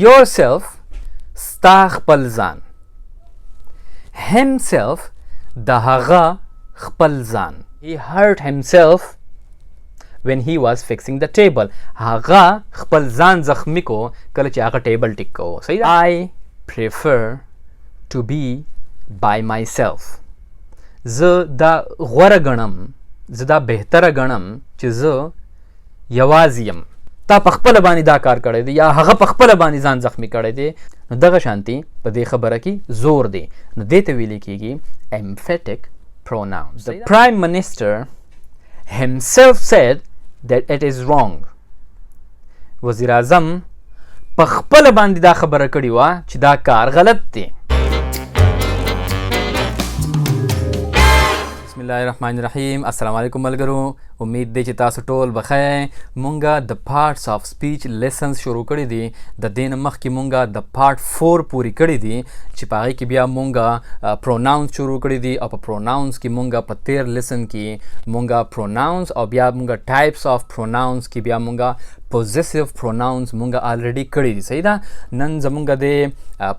yourself ستا خپل ځان. himself د هغه خپل ځان. he hurt himself when he was fixing the table. هغه خپل ځان زخمی کو کله چې هغه ټیبل ټیک کو. صحیح ده. I prefer to be by myself. زه دا غوره ګڼم، زه دا بهتره ګڼم چې زه یوازې یم. تا په خپله باندې دا کار کړی دی یا هغه په خپله باندې ځان زخمی کړی دی. نو دغه شانتي په دې خبره کې زور دی. نو دې ته ویلی کېږي emphatic pronouns. The Prime Minister himself said that it is wrong. وزیر اعظم په خپله باندې دا خبره کړې وه چې دا کار غلط دی. بسم الله الرحمن الرحیم. السلام علیکم ملګرو، امید دی چې تاسو ټول بخیر. مونږه د پارټس آف سپیچ لیسنز شروع کړي دي. د دې نه مخکې مونږه د پارټ 4 پوری کړي دي چې په هغې کې بیا مونږه پروناونس شروع کړي دي او په پروناونس کې مونږه په 13 لیسن کې مونږه پروناونس او بیا مونږه ټایپس آف پروناونس کې بیا مونږه پوزیسیو پروناونس مونږه آلریډي کړي دي. صحیح ده. نن زمونږه د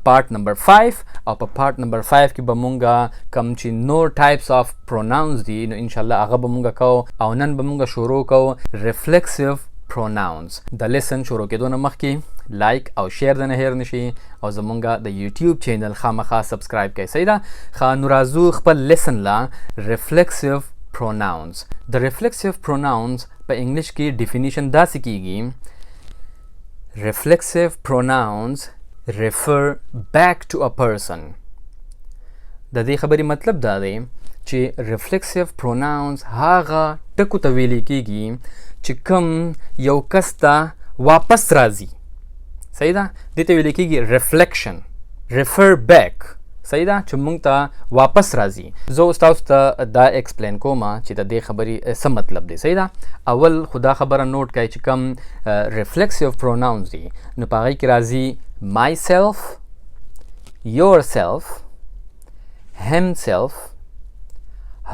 پارټ نمبر 5 او په پارټ نمبر 5 کې به مونږه کم چې نور ټایپس آف پروناونس دي نو انشاءالله هغه به مونږه کوو او نن به مونږه شروع کوو ریفلیکسیو پروناونس. د لیسن شروع کېدو نه مخکې لایک او شیر د نه هیر نشي او زمونږه د یوټیوب چینل خامخا سبسکرایب کړئ. صحیح ده. ښه نو راځو خپل لیسن لا ریفلیکسیو پروناونس. د ریفلیکسیو پروناونس په انګلیش کې ډیفینیشن داسې کیږي: reflexive pronouns refer back to a person. د دې خبرې مطلب دا دی چې reflexive pronouns هغه ټکو ته ویلی کیږي چې کوم یو کس ته واپس راځي. صحیح ده. دې ته ویلی کیږي reflection. refer back. صحیح ده چې موږ ته واپس راځي. زه اوس تاسو ته دا ایکسپلین کوم چې د دې خبرې څه مطلب دی. صحیح ده. اول خو دا خبره نوٹ کړئ چې کوم ریفلیکسیو پروناونز دي نو په هغې کې راځي myself, yourself, himself,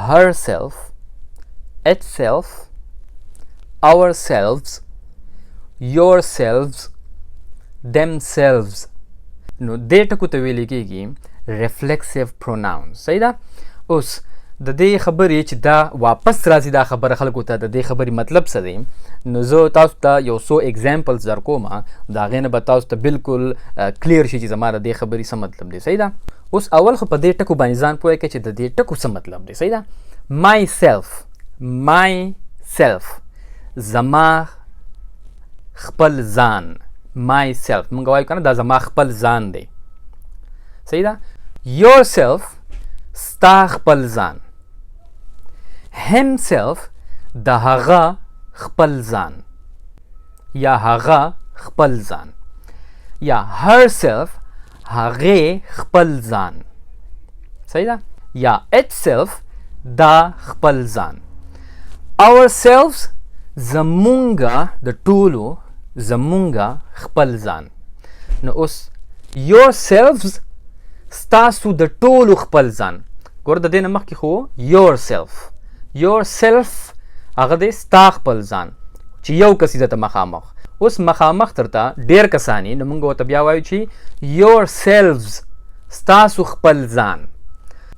herself, itself, ourselves, yourselves, themselves. نو دې ټکو ته ویلی کېږي reflexive pronouns. صحیح ده. اوس د دې خبرې چې دا واپس راځي دا خبره خلکو ته د دې خبرې مطلب څه دی نو زه تاسو ته یو څو اگزامپلز در کوم د هغې نه به تاسو ته بالکل کلیر شي چې زما د دې خبرې څه مطلب دی. صحیح ده. اوس اول خو په دې ټکو باندې ځان پوهه کړئ چې د دې ټکو څه مطلب دی. صحیح ده. myself زما خپل ځان. myself مونږ وایو که نه دا زما خپل ځان دی. صحیح ده. yourself ستا خپل ځان. himself د هغه خپل ځان یا هغه خپل ځان یا herself هغې خپل ځان. صحیح ده. یا itself دا خپل ځان. ourselves زمونږه د ټولو زمونږه خپل ځان. نو اوس yourselves ستاسو د ټولو خپل ځان. ګوره د دې نه مخکې خو yourself هغه دی ستا خپل ځان چې یو کس یې درته مخامخ. اوس مخامخ درته ډېر کسان یي نو موږ ورته بیا وایو چې yourselves ستاسو خپل ځان.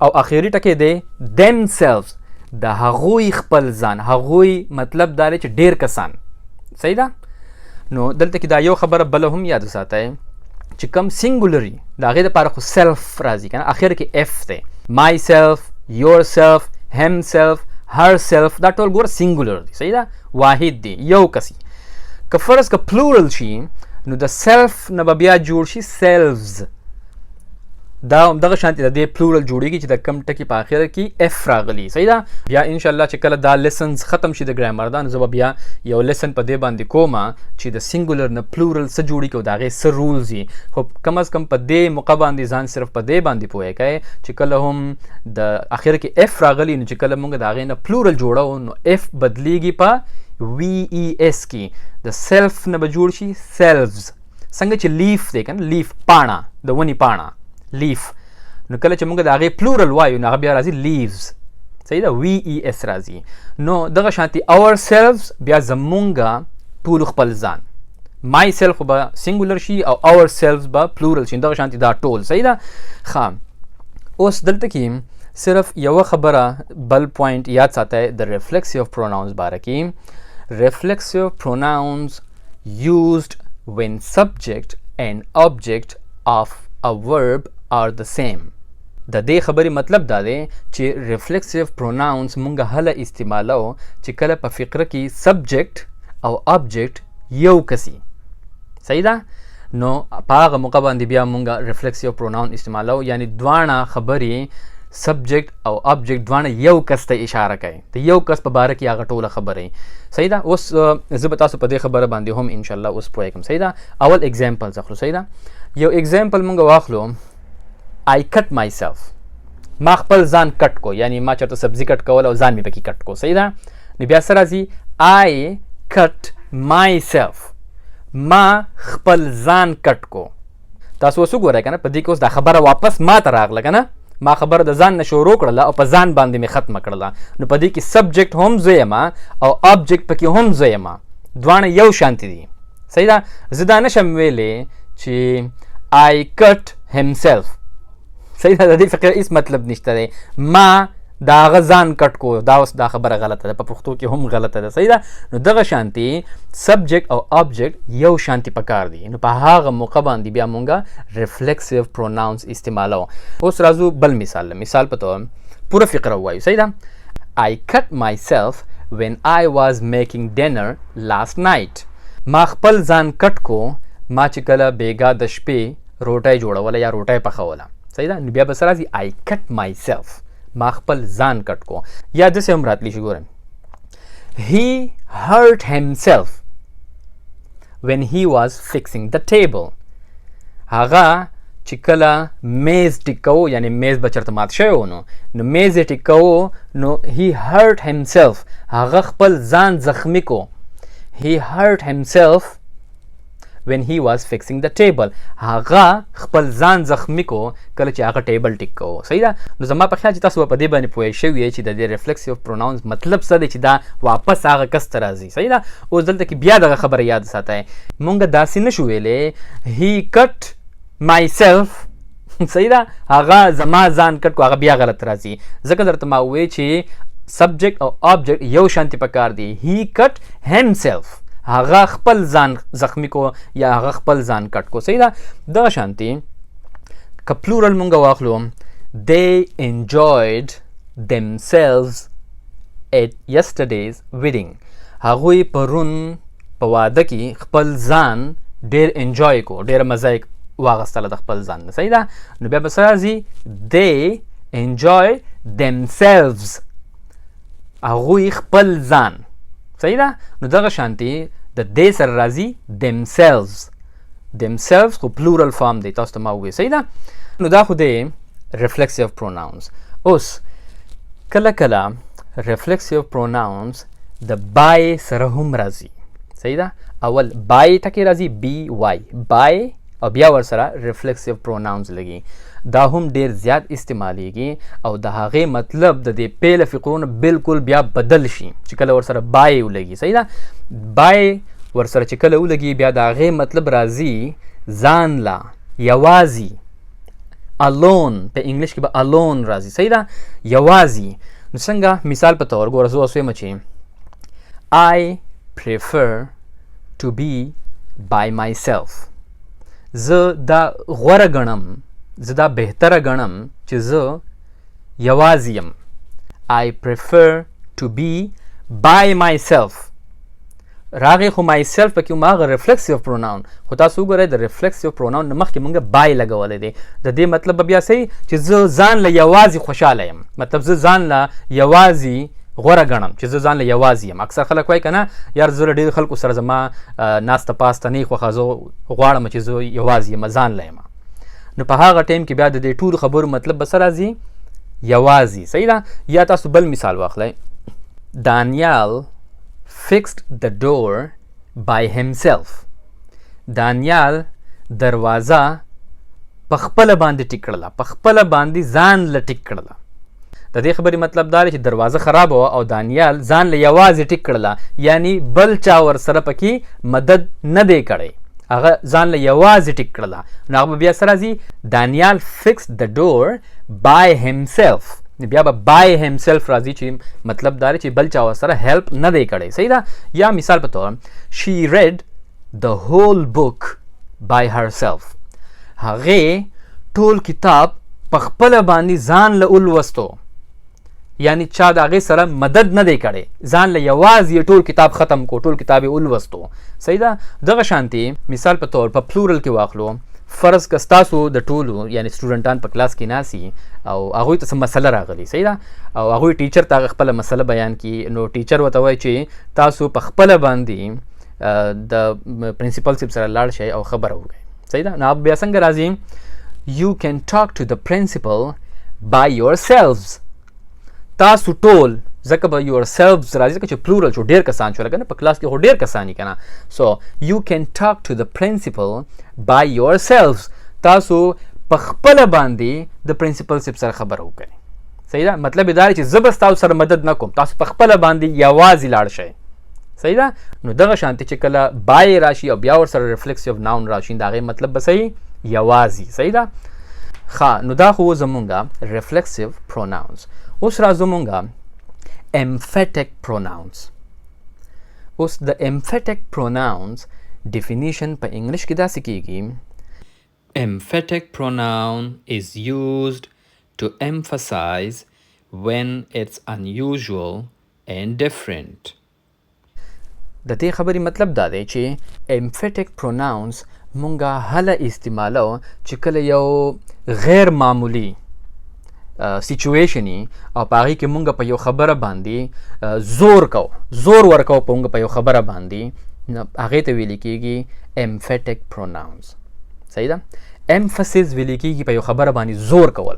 او اخري ټکی دی themselves د هغوی خپل ځان. هغوی مطلب دا دی چې ډېر کسان. صحیح ده. نو دلته کې دا یو خبره بله هم یاد وساتئ چې کم سینګولري د هغې دپاره خو سیلف راځي که نه اخر کې اف دی. myself, yourself, himself, herself دا ټول ګوره سینګولر دی. صحیح ده. واحد دی یو کسی. که فرض که پلورل شي نو د سیلف نه به بیا جوړ شي selves. دا دغه شانتي د دې پلورل جوړیږي چې د کم ټکي په اخر کې اف راغلی. صحیح ده. بیا انشاءالله چې کله دا لیسنز ختم شي د ګرامر دا نو زه به بیا یو لیسن په دې باندې کوم چې د سینګولر نه پلورل څه جوړیږي او د هغې څه رولز دي. خو کم از کم په دې موقع باندې ځان صرف په دې باندې پوهه کوئ چې کله هم د اخر کې اف راغلی نو چې کله موږ د هغې نه پلورل جوړو نو اف بدلیږي په VES کې. د سیلف نه به جوړ شي selves. څنګه چې لیف دی که نه لیف پاڼه د ونې پاڼه لیف نو کله چې موږ د هغې پلورل وایو نو هغه بیا راځي لیوز. صحیح ده. VES راځي. نو دغه شانتي ourselves بیا زمونږه ټولو خپل ځان. مای سیلف به سنگولر شي او اور سیلفز به پلورل شي. دغه شانتي دا ټول صحیح ده. ښه اوس دلته کې صرف یوه خبره بل پوینټ یاد ساتئ د ریفلیکسیو پروناونز باره کې. ریفلیکسیو پروناونز used when subject and object of a verb are the same. د دې خبرې مطلب دا دی چې ریفلیکسیو پروناونز مونږ هله استعمالو چې کله په فقره کې سبجیکټ او آبجیکټ یو کسي صحیح ده. نو په هغه موقع باندې بیا مونږ ریفلیکسیو پروناون استعمالو، یعنی دواړه خبرې سبجیکټ او آبجیکټ دواړه یو کس ته اشاره کوي، د یو کس په باره کې هغه ټوله خبرې صحیح ده. اوس زه به تاسو په دې خبره باندې هم انشاءالله اوس پوهیږم صحیح ده. اول اگزامپلز اخلو صحیح ده. یو اگزامپل مونږ واخلو I cut myself. ما خپل ځان کټ کو، یعنی ما چېرته سبزي کټ کول او ځان مې پکې کټ کو صحیح ده. نو بیا څه راځي I cut myself. ما خپل ځان کټ کو. تاسو اوس وګورئ که نه په دې کې اوس دا خبره واپس ما ته راغله که نه، ما خبره د ځان نه شروع کړله او په ځان باندې مې ختمه کړله. نو په دې کې سبجیکټ هم زه یم او آبجیکټ پکې هم زه یم، دواړه یو شانتي دي صحیح ده. زه دا نشم ویلی چې I cut himself صحیح ده، د دې فقره هېڅ مطلب نشته دی. ما د هغه ځان کټ کو، دا اوس دا خبره غلطه ده، په پښتو کې هم غلطه ده صحیح ده. نو دغه شانتي سبجیکټ او آبجیکټ یو شانتي پکار دي. نو په هغه موقع باندې بیا مونږه ریفلیکسیو پروناونز استعمالو. اوس راځو بل مثال. مثال په توګه پوره فقره ووایو صحیح ده. I cut myself when I was making dinner last night. ما خپل ځان کټ کو ما چې کله بیګا د شپې روټۍ جوړوله یا روټۍ پخوله صحیح ده. نو بیا به څه راځي I cut myself. ما خپل ځان کټ کو. یا داسې هم راتلی شي ګورئ He hurt himself when he was fixing the table. هغه چې کله میز ټیکو، یعنی میز به چېرته مات شوی و نو میز یې ټیکو نو he hurt himself. هغه خپل ځان زخمی کو. He hurt himself when he was fixing the table. هغه خپل ځان زخمی کو کله چې هغه ټیبل ټیک کو صحیح ده. نو زما په خیال چې تاسو په دې باندې پوه شوي چې د دې ریفلیکسیو پروناونز مطلب څه دی چې دا واپس هغه کس ته راځي صحیح ده. اوس دلته کې بیا دغه خبره یاد ساتئ، مونږ داسې نشو ویلی he cut myself صحیح ده، هغه زما ځان کټ کو، هغه بیا غلط راځي. ځکه درته ما وویل چې سبجیکټ او آبجیکټ یو شانتي پکار دي. he cut himself هغه خپل ځان زخمی کو یا هغه خپل ځان کټ کو صحیح ده. دغه شانتي که پلورل مونږ واخلو they enjoyed themselves at yesterday's wedding. هغوی پرون په واده کې خپل ځان ډېر انجوی کو، ډېره مزه یې واغستله د خپل ځان نه صحیح ده. نو بیا به څه راځي they enjoy themselves. هغوی خپل ځان صحیح ده. نو دغه شانتي د دې سره راځي themselves خو پلورل فارم دی، تاسو ته ما ووایي صحیح ده. نو دا خو دی ریفلیکسیو پروناونز. اوس کله کله ریفلیکسیو پروناونز د بای سره هم راځي صحیح ده. اول بای ټکی راځي by بای او بیا ورسره ریفلیکسیو پروناونز لګي. دا هم ډیر زیات استعمالیږي او د هغې مطلب د دې پیله فقرونه بالکل بیا بدل شي چې کله ورسره بای ولګي صحیح ده. بای ورسره چې کله ولګي بیا د هغې مطلب راځي ځان لا، یوازي. alone په انګلیش کې به alone راځي صحیح ده، یوازي. نو څنګه مثال په طور ګوره زه اوس وایم چې I prefer to be by myself. زه دا غوره ګڼم، زه دا بهتره ګڼم چې زه یوازې یم. I prefer to be by myself. راغی خو myself پکې هم هغه ریفلیکسیو پروناون، خو تاسو وګورئ د ریفلیکسیو پروناون نه مخکې مونږ بای لګولی دی. د دې مطلب به بیا صحیح چې زه ځان له یوازې خوشحاله یم، مطلب زه ځان له یوازې غوره ګڼم چې زه ځان له یوازې یم. اکثر خلک وایي که نه یار زه له ډېرو خلکو سره زما ناسته پاسته نه خوښه، زه غواړم چې زه یوازې یم، ځان له یم. نو په هغه ټایم کې بیا د دې ټولو خبرو مطلب به څه راځي؟ یوازې صحیح ده. یا تاسو بل مثال واخلئ دانیال fixed the door by himself. دانیال دروازه په خپله باندې ټیک کړله، په خپله باندې ځان له ټیک کړله. د دې خبرې مطلب دا دی چې دروازه خرابه وه او دانیال ځان له یوازې ټیک کړله، یعنی بل چا ورسره پکې مدد نه دی کړی. هغه ځان له یوازې ټیک کړله. نو هغه بیا سره راځي دانیال فکس د ډور بای هیمسلف. بیا به بای هیمسلف راځي چې مطلب دا چې بل چا سره هیلپ نه دی کړی. صحیح ده. یا مثال په تور شي ریډ د هول بک بای هرسلف. هغې ټول کتاب په خپله باندې ځان له ولوستو، یعنی چا د هغې سره مدد نه دی کړی، ځان له یوازې ټول کتاب ختم کو، ټول کتاب یې ولوستو. صحیح ده. دغه شانتي مثال په طور په پلورل کې واخلو. فرض که ستاسو د ټولو یعنی سټوډنټان په کلاس کې ناسي او هغوی ته څه مسله راغلي. صحیح ده. او هغوی ټیچر ته هغه خپله مسله بیان کړي، نو ټیچر ورته وایي چې تاسو په خپله باندې د پرنسپل صاحب سره لاړ شئ او خبره وکړئ. صحیح ده. نو بیا څنګه راځي You can talk to the principal by yourselves. تاسو ټول ځکه به yourselves راځي ځکه چې پلورل شو، ډېر کسان شو، لکه نه په کلاس کې خو ډېر کسان دي که نه. So you can talk to the principal by yourselves. تاسو په خپله باندې د پرنسپل صاحب سره خبره وکړئ. صحیح ده. مطلب یې دا دی چې زه به ستاسو سره مدد نه کوم، تاسو په خپله باندې یوازې لاړ شئ. صحیح ده. نو دغه شانتي چې کله بای راشي او بیا ورسره ریفلیکسیو ناون راشي، د هغې مطلب به صحیح یوازې. صحیح ده. ښه، نو دا خو زمونږه ریفلیکسیو پروناونز. اوس را زمونږه emphatic pronouns. اوس د emphatic pronouns definition په انګلیش کې داسې کیږي: emphatic pronoun is used to emphasize when it's unusual and different. د دې خبرې مطلب دا دی چې emphatic pronouns مونږه هله استعمالو چې کله یو غیر معمولی سیچویشنی او په هغې کې مونږ په یو خبره باندې زور ورکو په مونږ په یو خبره باندې، هغې ته ویل کېږي emphatic pronouns. صحیح ده. emphasis ویل کېږي په یو خبره باندې زور کول،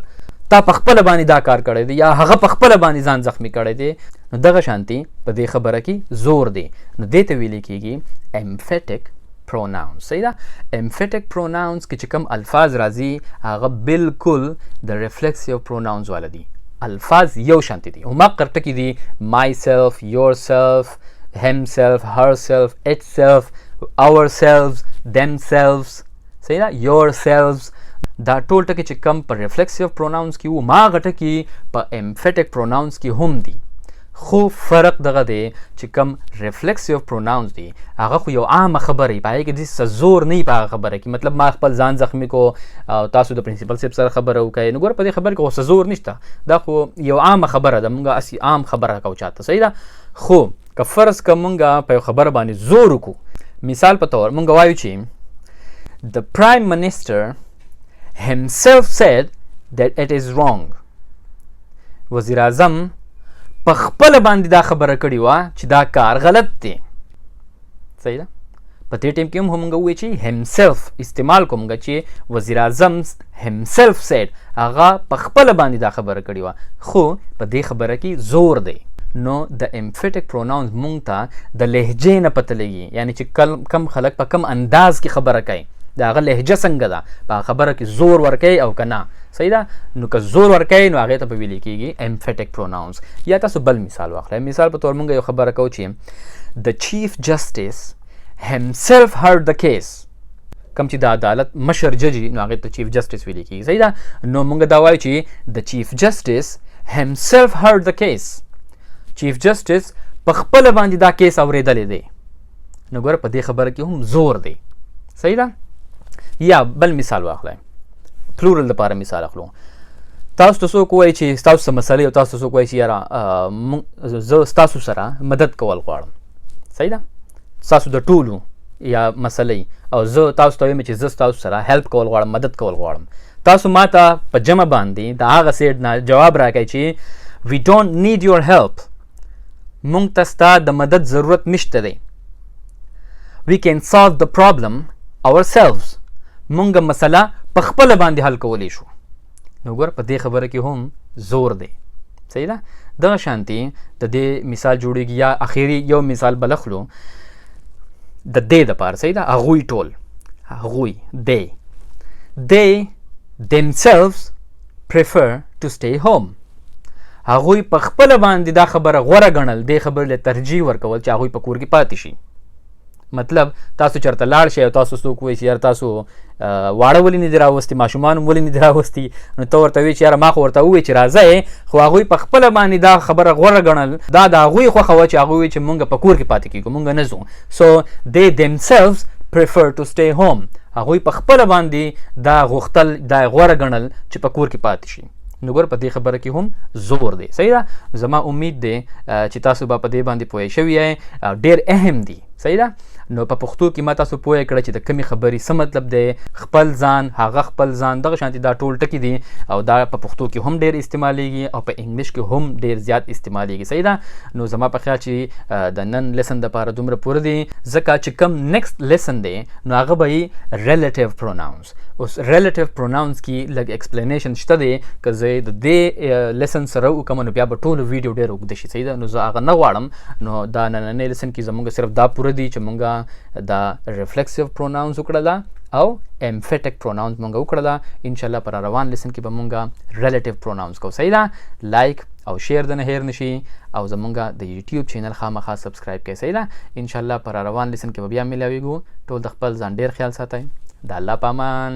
تا په خپله باندې دا کار کړی دی یا هغه په خپله باندې ځان زخمی کړی دی. نو دغه شانتي په دې خبره کې زور دی، نو دې ته ویل کېږي emphatic pronouns. صحیح ده. emphatic pronouns کې چې کوم الفاظ راځي هغه بالکل د reflexive pronouns والا دي. الفاظ یو شانتي دي، هماغه ټکي دي myself, yourself, himself, herself, itself, ourselves, themselves. صحیح ده. yourselves دا ټول ټکي چې کوم په reflexive pronouns کې وو، هماغه ټکي په emphatic pronouns کې هم دي. خو فرق دغه دی چې کوم ریفلیکسیو پروناونز دي هغه خو یو عامه خبرې په هغې کې داسې زور نه وي په هغه خبره کې. مطلب ما خپل ځان زخمي کو او تاسو د پرنسپل صاحب سره خبره وکړئ، نو ګوره په دې خبره کې خو څه زور نشته، دا خو یو عامه خبره ده، مونږ هسې عام خبره کوو چاته. صحیح ده. خو که فرض که مونږ په یو خبره باندې زور وکړو، مثال په طور مونږ وایو چې the prime minister himself said that it is wrong. وزیر اعظم په خپله باندې دا خبره کړې وه چې دا کار غلط دی. صحیح ده. په دې ټایم کې هم موږ ووایو چې himself استعمال کوو موږ چې وزیر اعظم himself said، هغه په خپله باندې دا خبره کړې وه، خو په دې خبره کې زور دی. نو د emphatic pronouns موږ ته د لهجې نه پته لګي، یعنی چې کم خلک په کم انداز کې خبره کوي، د هغه لهجه څنګه ده، په خبره کې زور ورکوي او که نه. صحیح ده. نو که زور ورکوي نو هغې ته به ویل کېږي emphatic pronouns. یا تاسو بل مثال واخلئ. مثال په طور مونږ یو خبره کوو چې the chief justice himself heard the case. کوم چې د عدالت مشر ججي نو هغې ته چیف جسټس ویل کېږي. صحیح ده. نو مونږ دا وایو چې the chief justice himself heard the case. چیف جسټس په خپله باندې دا کیس اورېدلی دی. نو ګوره په دې خبره کې هم زور دی. صحیح ده. یا بل مثال واخلئ. پلورل دپاره مثال اخلو. تاسو ته څوک وایي چې ستاسو څه مسلې او تاسو ته څوک وایي چې یاره زه ستاسو سره مدد کول غواړم. صحیح ده. ستاسو د ټولو یا مسلې او زه تاسو ته وایم چې زه ستاسو سره هیلپ کول غواړم، مدد کول غواړم. تاسو ما ته په جمع باندې د هغه سیډ نه جواب راکوئ چې we don't need your help. مونږ ته ستا د مدد ضرورت نشته دی. we can solve the problem ourselves. مونږ مسله په خپله باندې حل کولی شو. نو ګوره په دې خبره کې هم زور دی. صحیح ده. دغه شانتي د دې مثال جوړیږي. یا اخیری یو مثال بل اخلو د دې دپاره. صحیح ده. هغوی ټول، هغوی they themselves prefer to stay home. هغوی په خپله باندې دا خبره غوره ګڼل، دې خبرې له ترجیح ورکول چې هغوی په کور کې پاتې شي. مطلب تاسو چرته لاړ شئ او تاسو څوک وایي چې یار تاسو واړه ولې نه دي راوستي، ماشومان ولې نه دي راوستي، نو ته ورته وایي چې یاره ما خو ورته ووایي چې راځئ، خو هغوی په خپله باندې دا خبره غوره ګڼل، دا د هغوی خوښه وه چې هغوی وایي چې مونږ په کور کې پاتې کېږو، مونږ نه ځو. سو they themselves prefer to stay home. هغوی په خپله باندې دا غوښتل، دا غوره ګڼل چې په کور کې پاتې شي. نو ګور په دې خبره کې هم زور دی. صحیح ده. زما امید دی چې تاسو به په دې باندې پوه شوي یې، ډېر اهم دی. صحیح ده. نو په پښتو کې ما تاسو پوه کړه چې د کمې خبرې څه مطلب دی، خپل ځان، هغه خپل ځان، دغه شانتي دا ټول ټکي دي او دا په پښتو کې هم ډېر استعمالیږي او په انګلیش کې هم ډېر زیات استعمالیږي. صحیح ده. نو زما په خیال چې د نن لیسن دپاره دومره پوره دی، ځکه چې کم نیکسټ لیسن دی نو هغه به یې ریلیټیو پروناونس. اوس ریلیټیو پروناونس کې لږ ایکسپلینیشن شته دی، که زه د دې لیسن سره وکړم نو بیا به ټول ویډیو ډېر اوږده شي. صحیح ده. نو زه هغه نه غواړم. نو دا نننی لیسن کې زموږ صرف دا پوره دی چې مونږ دا ریفلیکسیو پروناونس وکړله او امفیټک پروناونس مونږ وکړله. انشاءالله پر روان لیسن کې به مونږ ریلیټیو پروناونس کوو. صحیح ده. لایک او شیر د نه هیر نشي او زمونږ د یوټیوب چینل خامخا سبسکرایب کړئ. صحیح ده. انشاءالله پر روان لیسن کې به بیا ملاویږو. ټول د خپل ځان ډېر خیال ساتئ. د الله په امان.